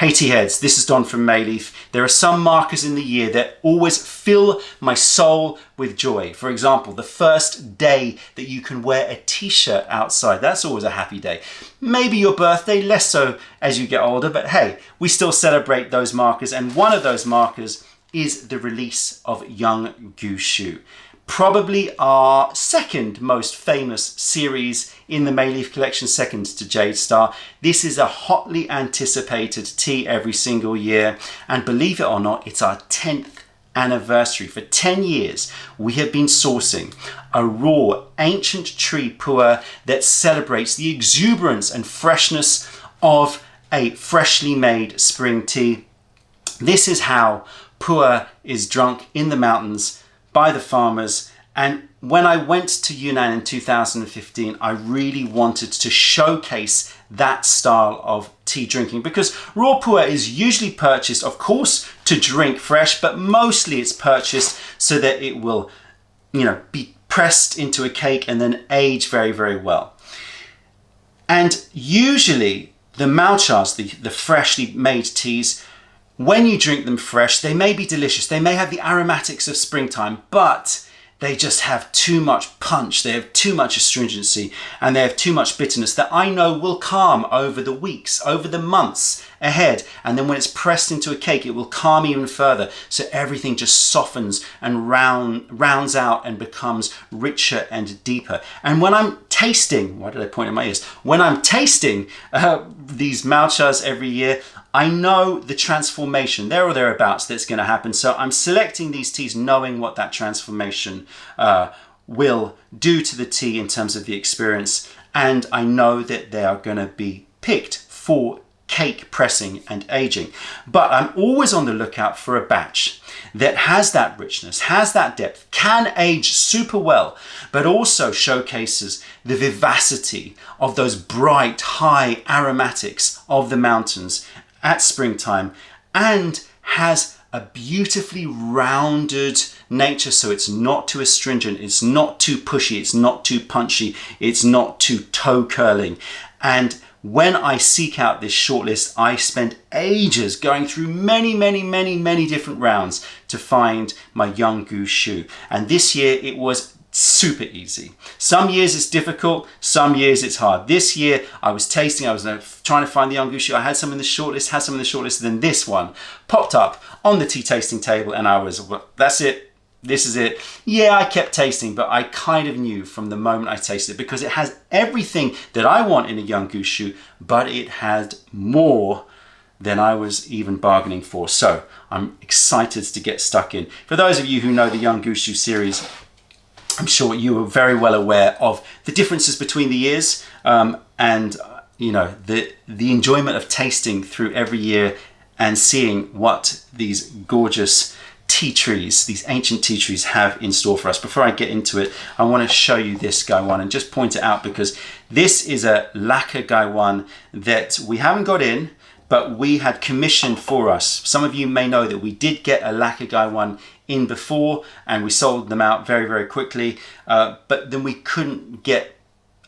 Hey tea heads, this is Don from Mayleaf. There are some markers in the year that always fill my soul with joy. For example, the first day that you can wear a t-shirt outside. That's always a happy day. Maybe your birthday, less so as you get older, but hey, we still celebrate those markers. And one of those markers is the release of Young Gushu. Probably our second most famous series in the Mayleaf collection, second to Jade Star. This is a hotly anticipated tea every single year. And believe it or not, it's our 10th anniversary. For 10 years, we have been sourcing a raw, ancient tree pu'er that celebrates the exuberance and freshness of a freshly made spring tea. This is how pu'er is drunk in the mountains by the farmers. And when I went to Yunnan in 2015, I really wanted to showcase that style of tea drinking, because raw pu'er is usually purchased, of course, to drink fresh, but mostly it's purchased so that it will, be pressed into a cake and then age very, very well. And usually the Matchas, the freshly made teas, when you drink them fresh, they may be delicious. They may have the aromatics of springtime, but they just have too much punch. They have too much astringency, and they have too much bitterness that I know will calm over the weeks, over the months ahead. And then when it's pressed into a cake, it will calm even further. So everything just softens and rounds out and becomes richer and deeper. And when I'm tasting, why did I point at my ears? When I'm tasting these Matchas every year, I know the transformation, there or thereabouts, that's going to happen. So I'm selecting these teas knowing what that transformation will do to the tea in terms of the experience. And I know that they are going to be picked for cake pressing and aging. But I'm always on the lookout for a batch that has that richness, has that depth, can age super well, but also showcases the vivacity of those bright, high aromatics of the mountains at springtime, and has a beautifully rounded nature. So it's not too astringent, it's not too pushy, it's not too punchy, it's not too toe curling. And when I seek out this shortlist, I spend ages going through many different rounds to find my Young Gushu. And this year it was super easy. Some years it's difficult, some years it's hard. This year I was tasting, I was trying to find the Young Gushu. I had some in the shortlist, then this one popped up on the tea tasting table, and I was, well, that's it. This is it. Yeah, I kept tasting, but I kind of knew from the moment I tasted it, because it has everything that I want in a Young Gushu, but it had more than I was even bargaining for. So I'm excited to get stuck in. For those of you who know the Young Gushu series, I'm sure you are very well aware of the differences between the years, and the enjoyment of tasting through every year and seeing what these gorgeous tea trees, these ancient tea trees, have in store for us. Before I get into it, I want to show you this gaiwan and just point it out, because this is a Lacquer gaiwan that we haven't got in, but we had commissioned for us. Some of you may know that we did get a Lacquer gaiwan in before, and we sold them out very, very quickly. But then we couldn't get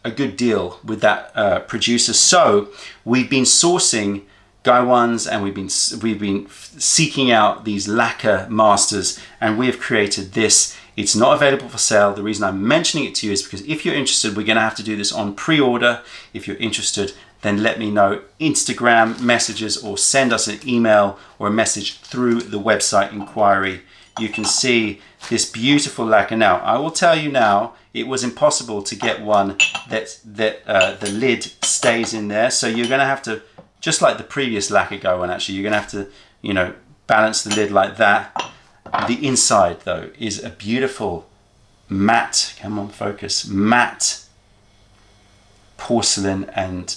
a good deal with that producer. So we've been sourcing gaiwans, and we've been seeking out these Lacquer masters, and we have created this. It's not available for sale. The reason I'm mentioning it to you is because if you're interested, we're going to have to do this on pre-order. If you're interested, then let me know. Instagram messages, or send us an email or a message through the website inquiry. You can see this beautiful lacquer. Now, I will tell you now, it was impossible to get one that the lid stays in there. So you're going to have to, just like the previous Lacquer gaiwan, actually, you're going to have to, balance the lid like that. The inside, though, is a beautiful matte, come on, focus, matte porcelain, and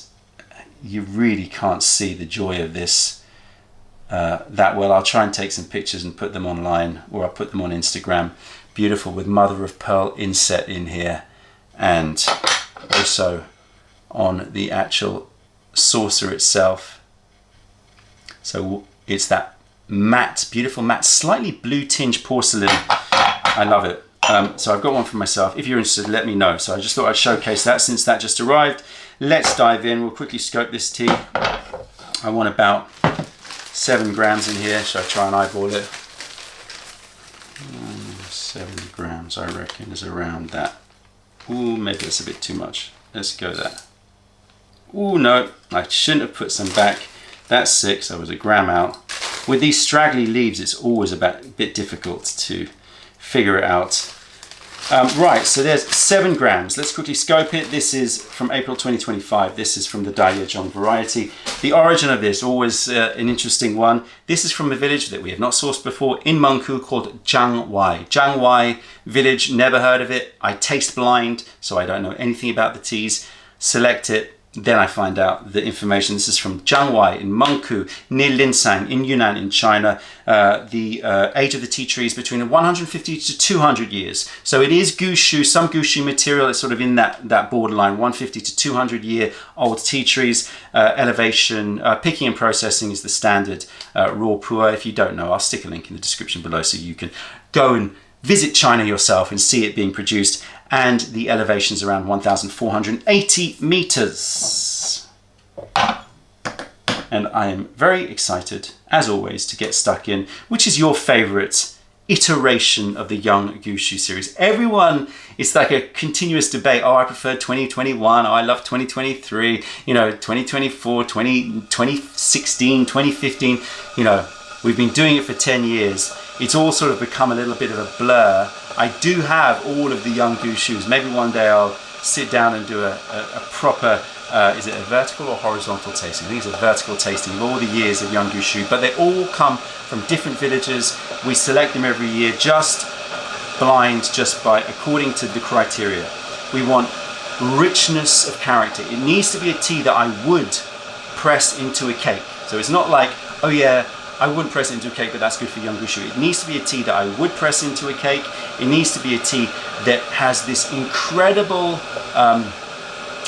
you really can't see the joy of this that well. I'll try and take some pictures and put them online, or I'll put them on Instagram. Beautiful, with mother of pearl inset in here, and also on the actual saucer itself. So it's that matte, beautiful matte, slightly blue tinge porcelain. I love it. So I've got one for myself. If you're interested, let me know. So I just thought I'd showcase that since that just arrived. Let's dive in. We'll quickly scope this tea. I want about 7 grams in here. Should I try and eyeball it? 7 grams, I reckon, is around that. Ooh, maybe that's a bit too much. Let's go there. Ooh, no, I shouldn't have put some back. That's 6, I was a gram out. With these straggly leaves, it's always a bit difficult to figure it out. Right, so there's 7 grams. Let's quickly scope it. This is from April 2025. This is from the Daiyejong variety. The origin of this, always an interesting one. This is from a village that we have not sourced before in Mengku called Jiangwai. Jiangwai village, never heard of it. I taste blind, so I don't know anything about the teas. Select it. Then I find out the information. This is from Jiangwai in Mengku, near Linsang in Yunnan in China. The age of the tea tree is between 150 to 200 years. So it is Guushu, some Guushu material. It's sort of in that borderline, 150 to 200 year old tea trees. Elevation, picking and processing is the standard Raw PuErh. If you don't know, I'll stick a link in the description below so you can go and visit China yourself and see it being produced. And the elevation's around 1,480 meters. And I am very excited, as always, to get stuck in. Which is your favorite iteration of the Young Gushu series? Everyone, it's like a continuous debate. Oh, I prefer 2021. Oh, I love 2023. You know, 2024, 2016, 2015. You know, we've been doing it for 10 years. It's all sort of become a little bit of a blur. I do have all of the Young Gushus. Maybe one day I'll sit down and do a proper, is it a vertical or horizontal tasting? I think it's a vertical tasting of all the years of Young Gushu, but they all come from different villages. We select them every year, just blind, just by according to the criteria. We want richness of character. It needs to be a tea that I would press into a cake. So it's not like, oh yeah, I wouldn't press it into a cake, but that's good for Young Gushu. It needs to be a tea that I would press into a cake. It needs to be a tea that has this incredible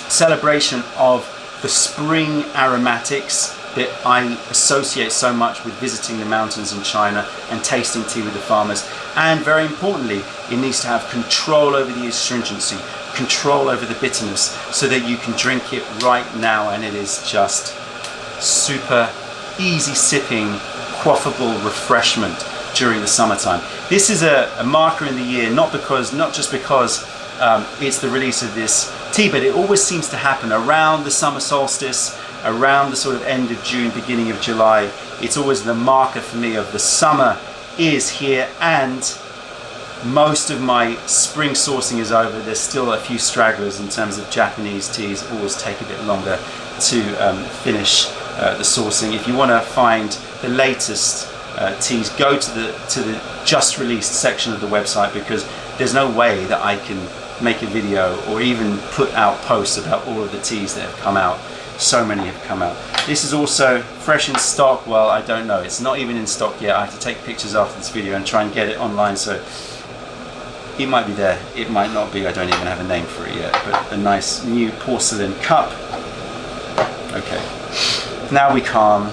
celebration of the spring aromatics that I associate so much with visiting the mountains in China and tasting tea with the farmers. And very importantly, it needs to have control over the astringency, control over the bitterness, so that you can drink it right now and it is just super easy sipping, quaffable refreshment during the summertime. This is a marker in the year, not just because it's the release of this tea, but it always seems to happen around the summer solstice, around the sort of end of June, beginning of July. It's always the marker for me of the summer is here, and most of my spring sourcing is over. There's still a few stragglers in terms of Japanese teas, always take a bit longer to finish the sourcing. If you want to find the latest teas, go to the just released section of the website, because there's no way that I can make a video or even put out posts about all of the teas that have come out. So many have come out. This is also fresh in stock. Well, I don't know, it's not even in stock yet. I have to take pictures after this video and try and get it online, so it might be there, it might not be. I don't even have a name for it yet, but a nice new porcelain cup. Okay, now we calm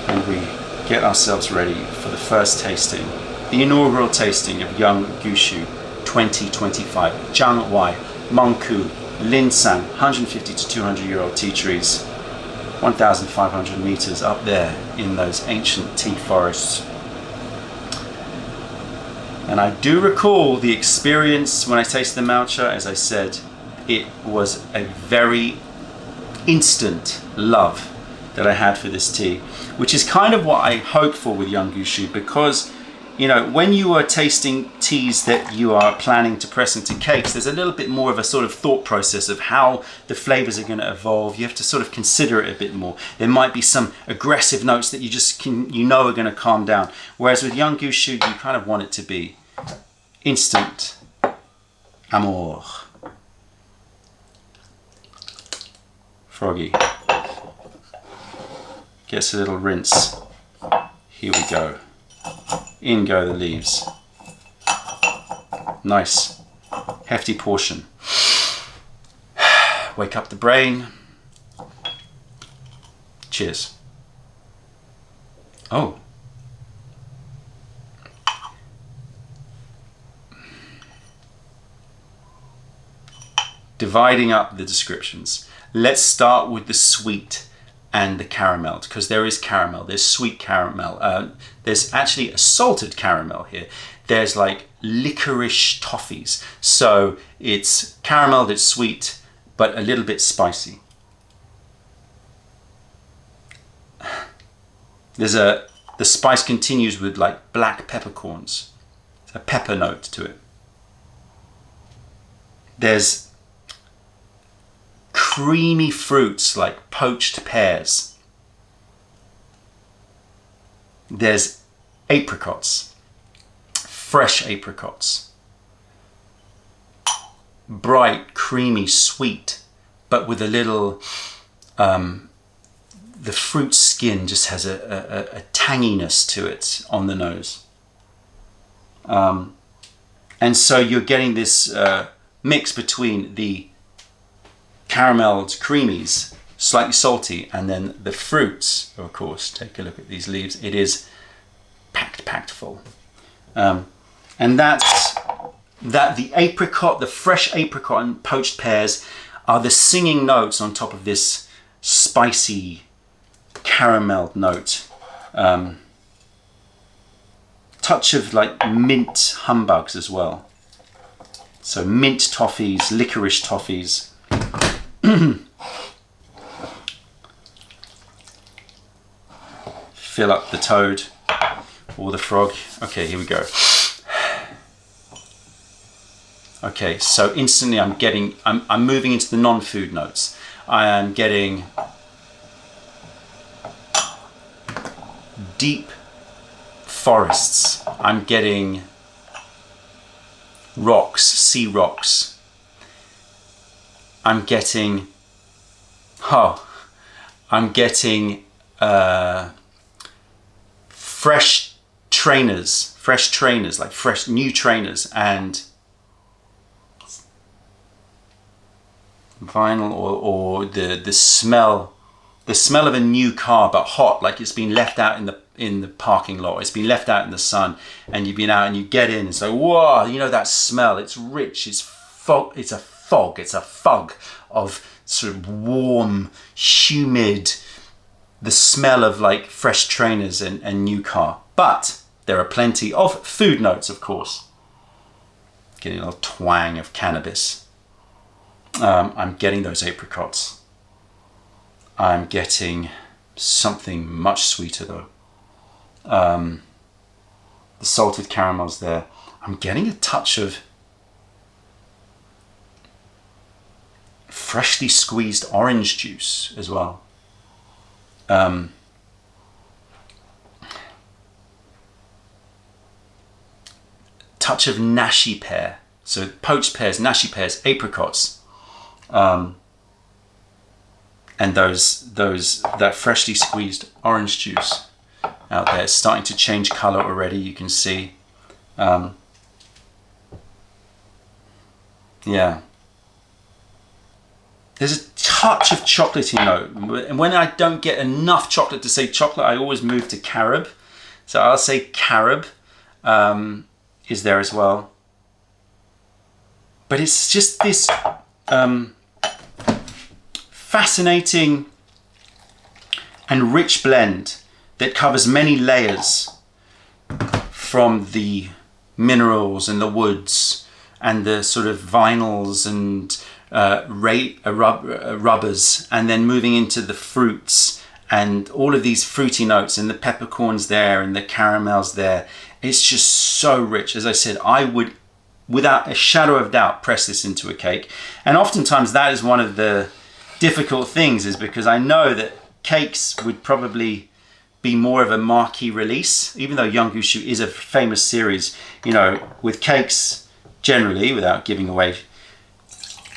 and we get ourselves ready for the first tasting, the inaugural tasting of Young Gushu 2025. Jiangwai, Mengku, Linsang, 150 to 200 year old tea trees, 1,500 meters up there in those ancient tea forests. And I do recall the experience when I tasted the Matcha. As I said, it was a very instant love that I had for this tea, which is kind of what I hope for with Young Gushu, because you know, when you are tasting teas that you are planning to press into cakes, there's a little bit more of a sort of thought process of how the flavors are going to evolve. You have to sort of consider it a bit more. There might be some aggressive notes that you know are going to calm down. Whereas with Young Gushu, you kind of want it to be instant amour. Froggy. Gets a little rinse. Here we go. In go the leaves. Nice, hefty portion. Wake up the brain. Cheers. Oh. Dividing up the descriptions. Let's start with the sweet. and the caramel, because there is caramel, there's sweet caramel, there's actually a salted caramel here. There's like licorice toffees. So it's caramel that's sweet, but a little bit spicy. The spice continues with like black peppercorns. It's a pepper note to it. There's creamy fruits like poached pears. There's apricots, fresh apricots. Bright, creamy, sweet, but with a little, the fruit skin just has a tanginess to it on the nose. And so you're getting this mix between the carameled creamies, slightly salty, and then the fruits, of course. Take a look at these leaves. It is packed full. And that's that the apricot, the fresh apricot and poached pears are the singing notes on top of this spicy caramel note. Touch of like mint humbugs as well. So mint toffees, licorice toffees. Fill up the toad or the frog. Okay, here we go. Okay, so instantly I'm moving into the non-food notes. I am getting deep forests. I'm getting rocks, sea rocks. I'm getting fresh trainers, like fresh new trainers, and vinyl or the smell of a new car, but hot, like it's been left out in the parking lot. It's been left out in the sun, and you've been out and you get in and so, whoa, you know that smell. It's rich. It's a fog of sort of warm, humid, the smell of like fresh trainers and new car. But there are plenty of food notes, of course. Getting a little twang of cannabis. I'm getting those apricots. I'm getting something much sweeter though. The salted caramel's there. I'm getting a touch of freshly squeezed orange juice as well. Touch of nashi pear. So poached pears, nashi pears, apricots. And that freshly squeezed orange juice out there. It's starting to change color already, you can see. Yeah. There's a touch of chocolatey note. And when I don't get enough chocolate to say chocolate, I always move to carob. So I'll say carob is there as well. But it's just this fascinating and rich blend that covers many layers, from the minerals and the woods and the sort of vinyls and rubbers, and then moving into the fruits and all of these fruity notes and the peppercorns there and the caramels there. It's just so rich. As I said, I would, without a shadow of doubt, press this into a cake. And oftentimes that is one of the difficult things, is because I know that cakes would probably be more of a marquee release, even though Young Gushu is a famous series. You know, with cakes generally, without giving away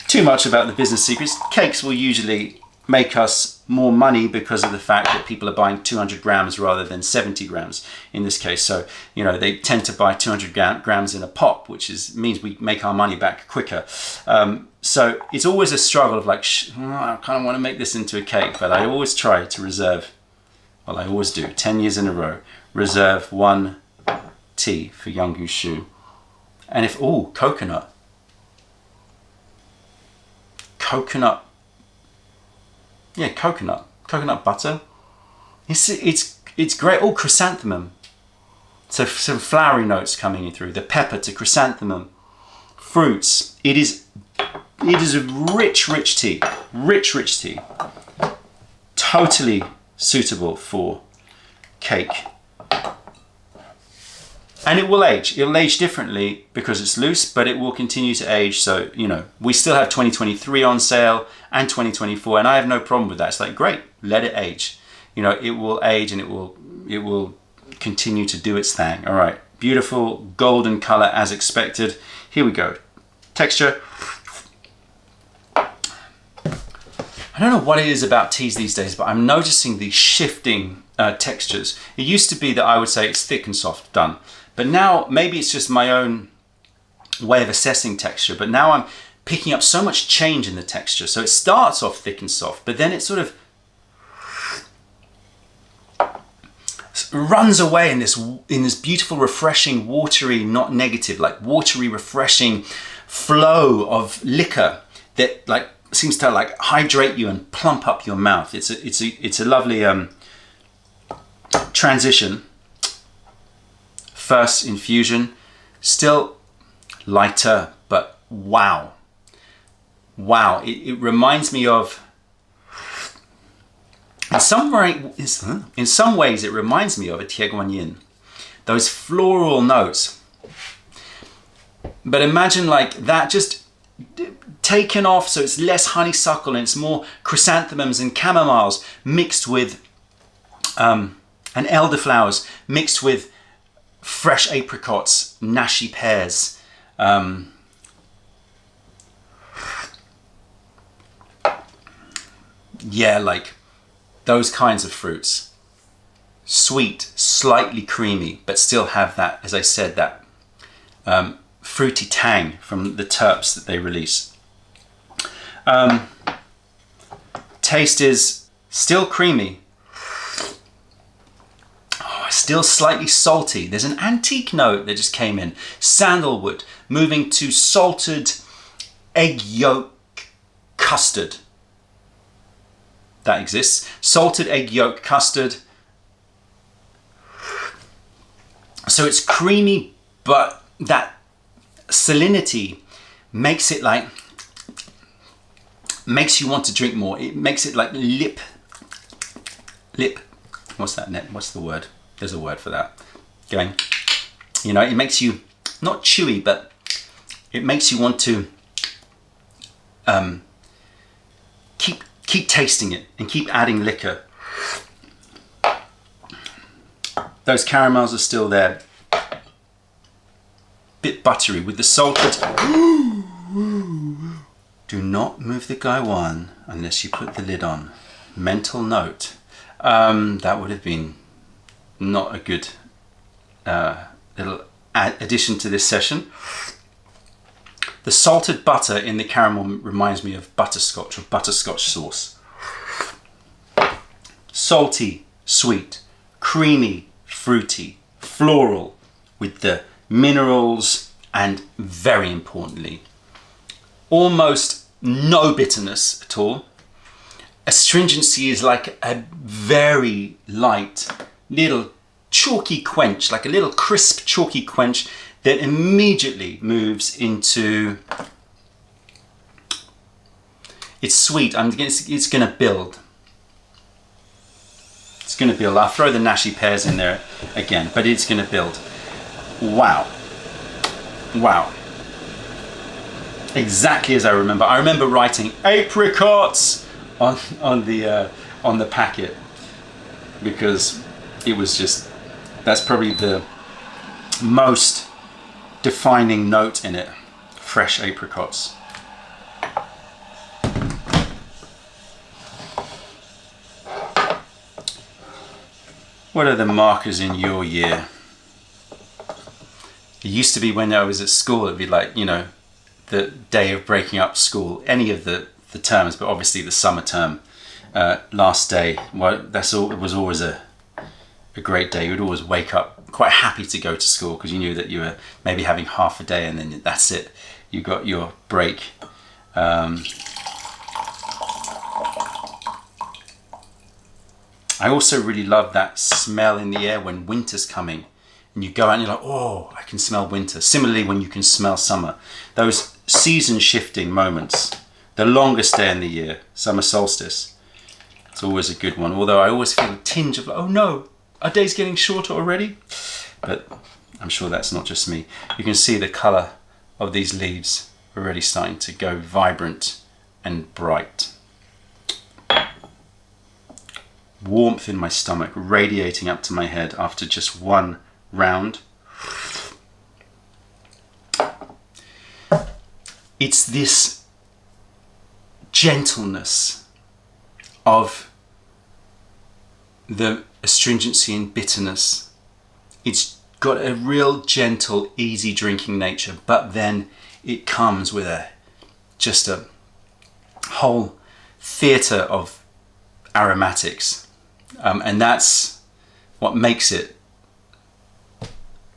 too much about the business secrets, cakes will usually make us more money because of the fact that people are buying 200 grams rather than 70 grams in this case. So, you know, they tend to buy 200 grams in a pop, which means we make our money back quicker. So it's always a struggle of like, I kind of want to make this into a cake, but I always try to reserve, well, I always do, 10 years in a row, reserve one tea for Young Gushu. And if, coconut. Yeah, coconut coconut butter. It's great. Oh, chrysanthemum. So some flowery notes coming in through. The pepper to chrysanthemum. Fruits. It is a rich tea. Rich tea. Totally suitable for cake. And it will age. It'll age differently because it's loose, but it will continue to age. So, you know, we still have 2023 on sale and 2024, and I have no problem with that. It's like, great, let it age. You know, it will age and it will continue to do its thing. All right, beautiful golden color as expected. Here we go. Texture. I don't know what it is about teas these days, but I'm noticing these shifting textures. It used to be that I would say it's thick and soft, done. But now, maybe it's just my own way of assessing texture, but now I'm picking up so much change in the texture. So it starts off thick and soft, but then it sort of runs away in this beautiful, refreshing, watery, not negative, like watery, refreshing flow of liquor that like seems to like hydrate you and plump up your mouth. It's a lovely transition. First infusion, still lighter, but wow. It reminds me of, in some ways it reminds me of a gaiwan, those floral notes. But imagine like that just taken off, so it's less honeysuckle and it's more chrysanthemums and chamomiles mixed with and elderflowers mixed with fresh apricots, nashi pears, yeah, like those kinds of fruits. Sweet, slightly creamy, but still have that, as I said, that fruity tang from the terps that they release. Taste is still creamy, still slightly salty. There's an antique note that just came in. Sandalwood, moving to salted egg yolk custard. That exists. Salted egg yolk custard. So it's creamy, but that salinity makes it like, makes you want to drink more. It makes it like lip, what's that, Net? What's the word? There's a word for that. Going, you know, it makes you not chewy, but it makes you want to keep tasting it and keep adding liquor. Those caramels are still there. Bit buttery with the salted. Do not move the gaiwan unless you put the lid on. Mental note. That would have been not a good little addition to this session. The salted butter in the caramel reminds me of butterscotch or butterscotch sauce. Salty, sweet, creamy, fruity, floral with the minerals, and very importantly, almost no bitterness at all. Astringency is like a very light little chalky quench, like a little crisp chalky quench that immediately moves into, it's sweet. It's going to build. It's going to build. I'll throw the nashi pears in there again, but it's going to build. Wow. Exactly as I remember. I remember writing apricots on the packet because it was just, that's probably the most defining note in it. Fresh apricots. What are the markers in your year? It used to be when I was at school, it'd be like, you know, the day of breaking up school, any of the terms, but obviously the summer term, last day, well, it was always a great day. You'd always wake up quite happy to go to school because you knew that you were maybe having half a day and then that's it. You got your break. I also really love that smell in the air when winter's coming and you go out and you're like, oh, I can smell winter. Similarly, when you can smell summer. Those season shifting moments, the longest day in the year, summer solstice, it's always a good one. Although I always feel a tinge of like, oh no, our day's getting shorter already. But I'm sure that's not just me. You can see the colour of these leaves already starting to go vibrant and bright. Warmth in my stomach radiating up to my head after just one round. It's this gentleness of the astringency and bitterness. It's got a real gentle, easy drinking nature, but then it comes with just a whole theatre of aromatics. And that's what makes it,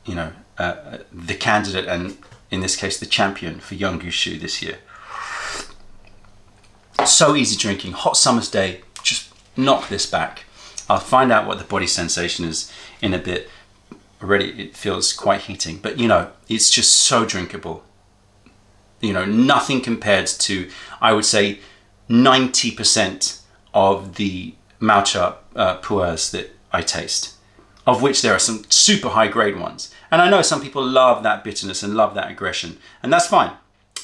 you know, the candidate and in this case the champion for Young Gushu this year. So easy drinking, hot summer's day, just knock this back. I'll find out what the body sensation is in a bit. Already it feels quite heating, but you know, it's just so drinkable. You know, nothing compared to, I would say, 90% of the Matcha PuErhs that I taste, of which there are some super high grade ones. And I know some people love that bitterness and love that aggression, and that's fine.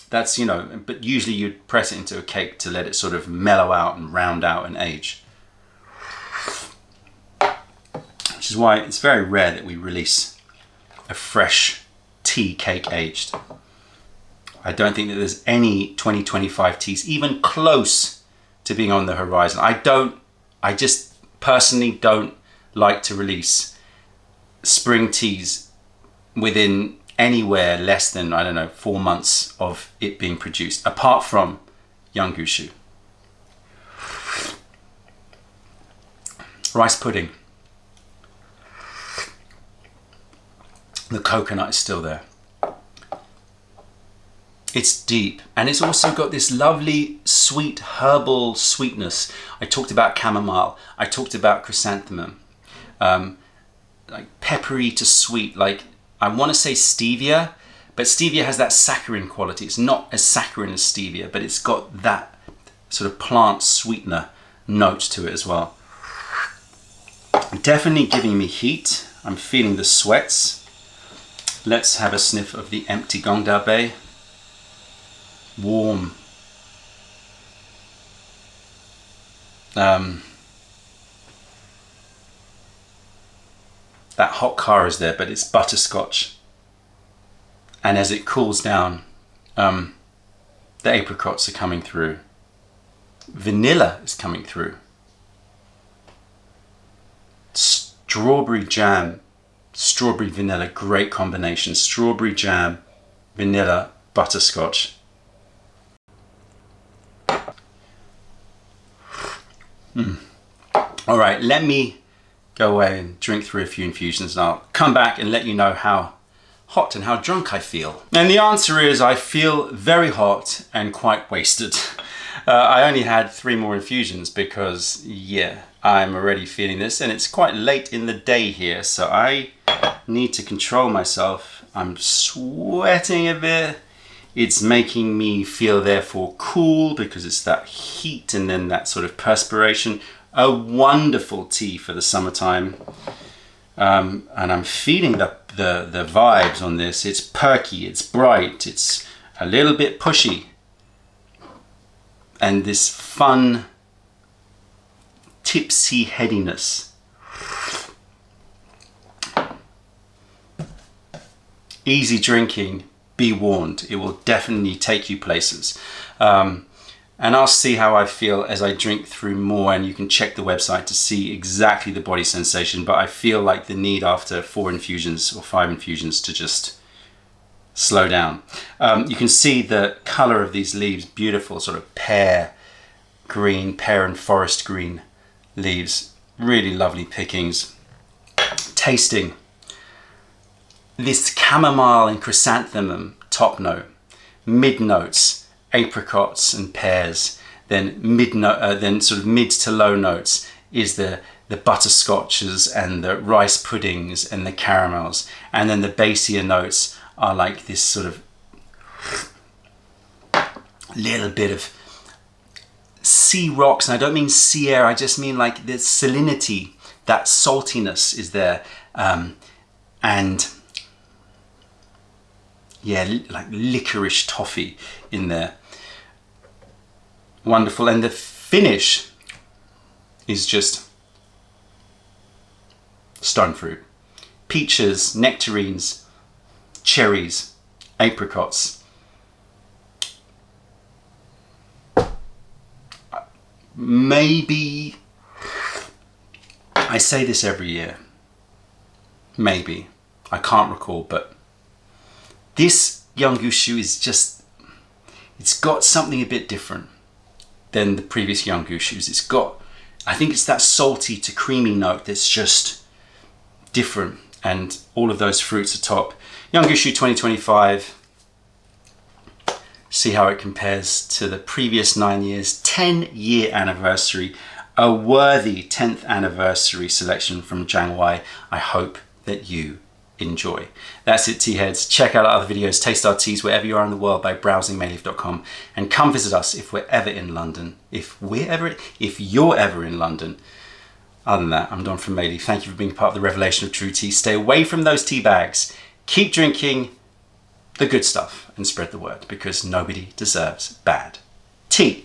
That's, you know, but usually you'd press it into a cake to let it sort of mellow out and round out and age. Which is why it's very rare that we release a fresh tea cake aged. I don't think that there's any 2025 teas even close to being on the horizon. I just personally don't like to release spring teas within anywhere less than, I don't know, 4 months of it being produced, apart from Young Gushu. Rice pudding. The coconut is still there. It's deep, and it's also got this lovely sweet herbal sweetness. I talked about chamomile, I talked about chrysanthemum, like peppery to sweet, like I want to say stevia, but stevia has that saccharine quality. It's not as saccharine as stevia, but it's got that sort of plant sweetener note to it as well. Definitely giving me heat. I'm feeling the sweats. Let's have a sniff of the empty Gongda Bay. Warm. That hot car is there, but it's butterscotch. And as it cools down, the apricots are coming through. Vanilla is coming through. Strawberry jam, strawberry vanilla, great combination. Strawberry jam, vanilla, butterscotch. All right, let me go away and drink through a few infusions, and I'll come back and let you know how hot and how drunk I feel. And the answer is I feel very hot and quite wasted. I only had 3 more infusions because, yeah, I'm already feeling this, and it's quite late in the day here, so I need to control myself. I'm sweating a bit. It's making me feel therefore cool because it's that heat and then that sort of perspiration. A wonderful tea for the summertime. And I'm feeling the vibes on this. It's perky, it's bright, it's a little bit pushy. And this fun, tipsy headiness. Easy drinking. Be warned, it will definitely take you places. And I'll see how I feel as I drink through more, and you can check the website to see exactly the body sensation, but I feel like the need after 4 infusions or 5 infusions to just slow down. You can see the color of these leaves, beautiful sort of pear and forest green leaves, really lovely pickings. Tasting. This chamomile and chrysanthemum top note, mid notes, apricots and pears, then sort of mid to low notes is the the butterscotches and the rice puddings and the caramels. And then the basier notes are like this sort of little bit of sea rocks. And I don't mean sea air, I just mean like the salinity, that saltiness is there. And yeah, like licorice toffee in there. Wonderful. And the finish is just stone fruit. Peaches, nectarines, cherries, apricots. Maybe, I say this every year, maybe, I can't recall, but this Young Gushu is just, it's got something a bit different than the previous Young Gushus. It's got, I think it's that salty to creamy note that's just different, and all of those fruits are top. Young Gushu 2025, see how it compares to the previous 9 years, 10-year anniversary, a worthy 10th anniversary selection from Jiang Wei. I hope that you enjoy. That's it, tea heads. Check out our other videos, taste our teas wherever you are in the world by browsing mayleaf.com, and come visit us if we're ever in London. If you're ever in London. Other than that, I'm Don from Mayleaf. Thank you for being part of the revelation of true tea. Stay away from those tea bags. Keep drinking the good stuff and spread the word, because nobody deserves bad tea.